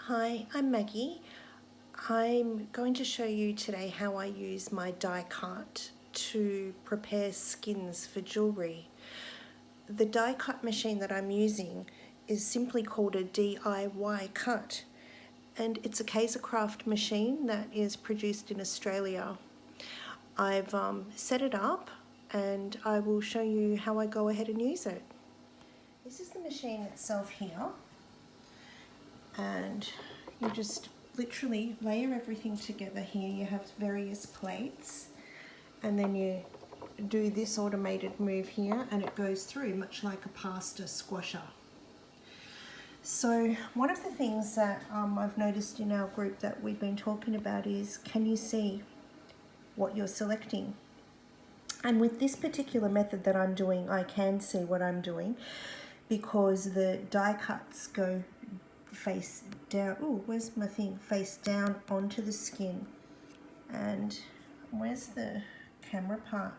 Hi, I'm Maggie. I'm going to show you today how I use my die cut to prepare skins for jewellery. The die cut machine that I'm using is simply called a DIY cut, and it's a Kaisercraft machine that is produced in Australia. I've set it up and I will show you how I go ahead and use it. This is the machine itself here, and you just literally layer everything together here. You have various plates, and then you do this automated move here and it goes through much like a pasta squasher. So one of the things that I've noticed in our group that we've been talking about is, can you see what you're selecting? And with this particular method that I'm doing, I can see what I'm doing because the die cuts go face down. Oh, where's my thing? Face down onto the skin. And where's the camera part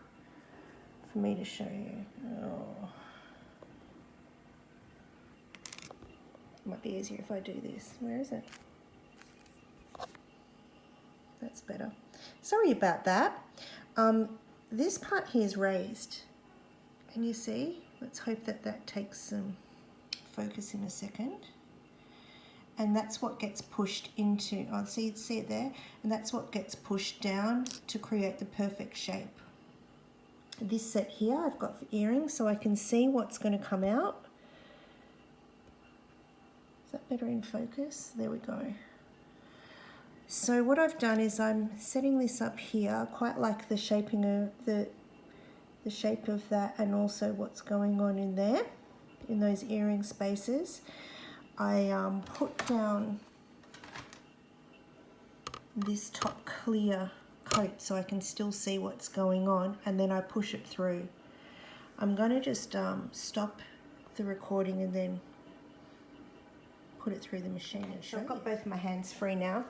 for me to show you? Oh, might be easier if I do this. Where is it? That's better. Sorry about that. This part here is raised. Can you see? Let's hope that that takes some focus in a second. And that's what gets pushed into, oh, see it there? And that's what gets pushed down to create the perfect shape. This set here I've got for earrings, so I can see what's going to come out. Is that better in focus? There we go. So what I've done is I'm setting this up here. I quite like the shaping of the shape of that, and also what's going on in there, in those earring spaces. I put down this top clear coat so I can still see what's going on, and then I push it through. I'm going to just stop the recording and then put it through the machine and show. I've got both my hands free now.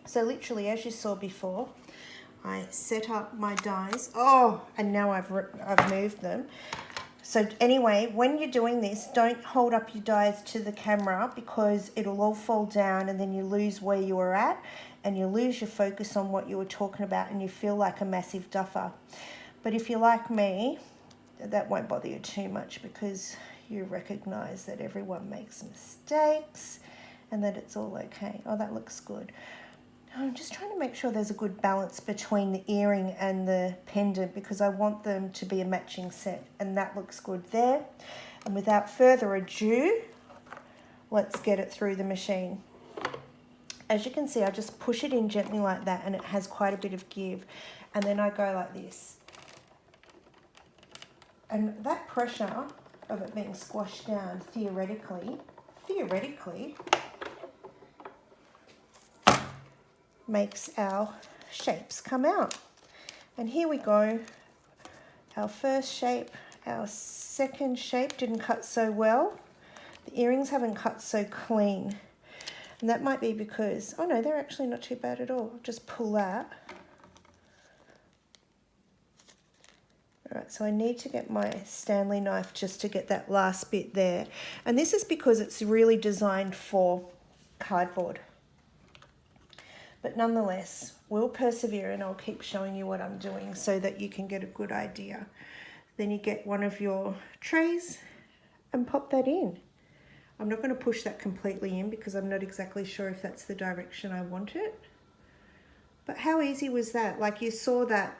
So literally, as you saw before, I set up my dies. Oh, and now I've moved them. So anyway, when you're doing this, don't hold up your dies to the camera because it'll all fall down and then you lose where you were at and you lose your focus on what you were talking about and you feel like a massive duffer. But if you're like me, that won't bother you too much because you recognize that everyone makes mistakes and that it's all okay. Oh, that looks good. I'm just trying to make sure there's a good balance between the earring and the pendant because I want them to be a matching set, and that looks good there. And without further ado, let's get it through the machine. As you can see, I just push it in gently like that and it has quite a bit of give, and then I go like this. And that pressure of it being squashed down theoretically makes our shapes come out. And here we go. Our first shape, our second shape didn't cut so well. The earrings haven't cut so clean. And that might be because, oh no, they're actually not too bad at all. Just pull that. All right, so I need to get my Stanley knife just to get that last bit there. And this is because it's really designed for cardboard. But nonetheless, we'll persevere and I'll keep showing you what I'm doing so that you can get a good idea. Then you get one of your trays and pop that in. I'm not going to push that completely in because I'm not exactly sure if that's the direction I want it. But how easy was that? Like you saw that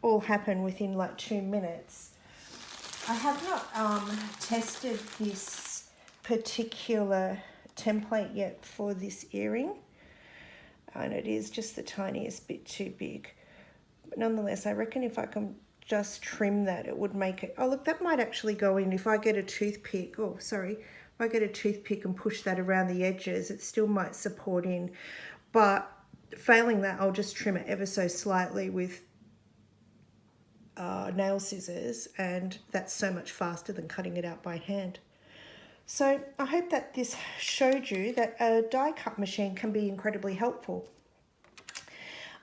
all happen within like 2 minutes. I have not tested this particular template yet for this earring. And it is just the tiniest bit too big. But nonetheless, I reckon if I can just trim that, it would make it... Oh, look, that might actually go in if I get a toothpick. Oh, sorry. If I get a toothpick and push that around the edges, it still might support in. But failing that, I'll just trim it ever so slightly with nail scissors, and that's so much faster than cutting it out by hand. So I hope that this showed you that a die cut machine can be incredibly helpful.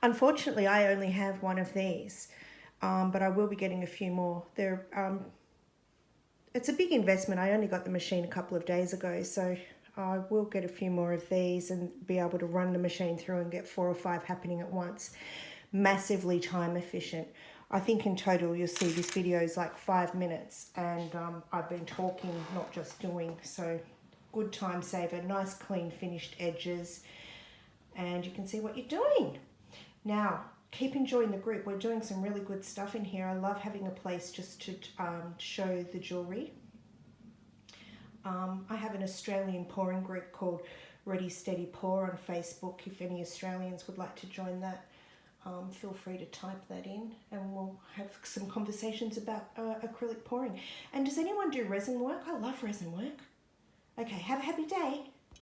Unfortunately, I only have one of these, but I will be getting a few more. It's a big investment. I only got the machine a couple of days ago, so I will get a few more of these and be able to run the machine through and get 4 or 5 happening at once. Massively time efficient. I think in total you'll see this video is like 5 minutes, and I've been talking, not just doing, so good time saver. Nice clean finished edges, and you can see what you're doing. Now keep enjoying the group. We're doing some really good stuff in here. I love having a place just to show the jewellery. I have an Australian pouring group called Ready Steady Pour on Facebook. If any Australians would like to join that, feel free to type that in, and we'll have some conversations about acrylic pouring. And does anyone do resin work? I love resin work. Okay, have a happy day.